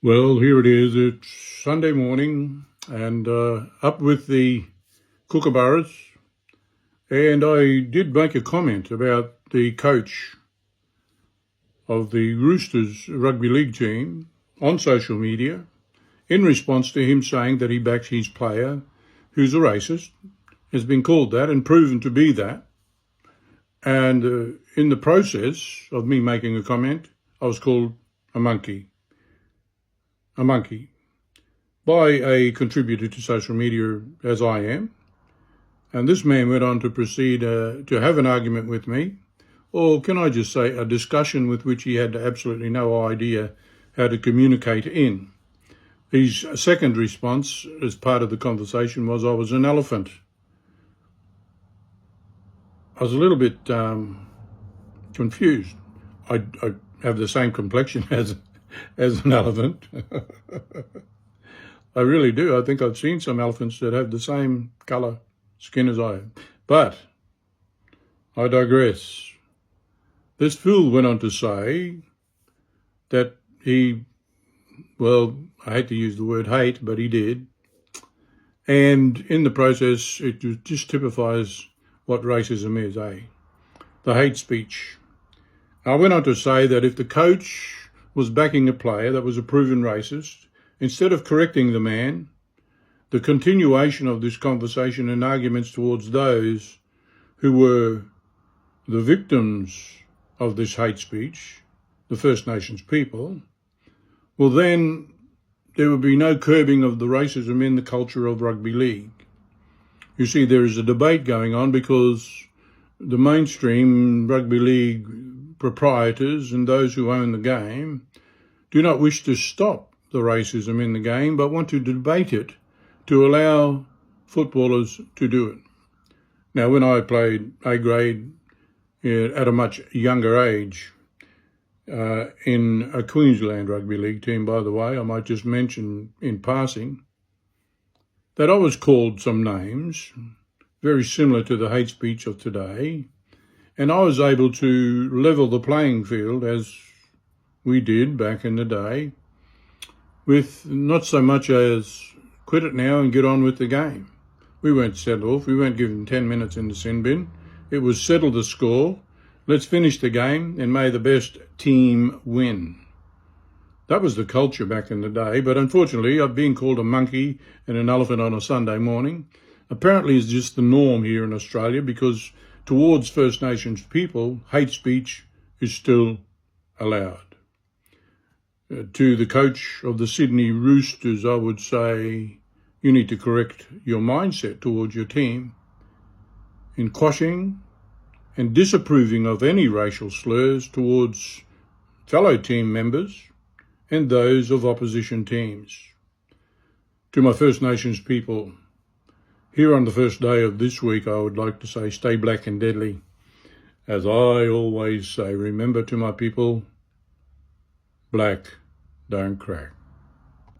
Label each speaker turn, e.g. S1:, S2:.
S1: Well, here it is. It's Sunday morning and up with the kookaburras. And I did make a comment about the coach of the Roosters rugby league team on social media in response to him saying that he backs his player who's a racist, has been called that and proven to be that. And in the process of me making a comment, I was called a monkey by a contributor to social media as I am. And this man went on to proceed to have an argument with me, or can I just say a discussion with which he had absolutely no idea how to communicate in. His second response as part of the conversation was I was an elephant. I was a little bit confused. I have the same complexion as an elephant. I really do. I think I've seen some elephants that have the same colour skin as I have. But I digress. This fool went on to say that he, well, I hate to use the word hate, but he did. And in the process, it just typifies what racism is, the hate speech. I went on to say that if the coach was backing a player that was a proven racist, instead of correcting the man, the continuation of this conversation and arguments towards those who were the victims of this hate speech, the First Nations people, well then there would be no curbing of the racism in the culture of rugby league. You see, there is a debate going on because the mainstream rugby league proprietors and those who own the game do not wish to stop the racism in the game, but want to debate it to allow footballers to do it. Now, when I played A grade at a much younger age in a Queensland rugby league team, by the way, I might just mention in passing that I was called some names very similar to the hate speech of today, and I was able to level the playing field as we did back in the day, with not so much as quit it now and get on with the game. We weren't set off. We weren't given 10 minutes in the sin bin. It was settle the score. Let's finish the game and may the best team win. That was the culture back in the day. But unfortunately, I've been called a monkey and an elephant on a Sunday morning. Apparently it's just the norm here in Australia because towards First Nations people, hate speech is still allowed. To the coach of the Sydney Roosters, I would say you need to correct your mindset towards your team in quashing and disapproving of any racial slurs towards fellow team members and those of opposition teams. To my First Nations people, here on the first day of this week, I would like to say stay black and deadly. As I always say, remember to my people, black don't crack.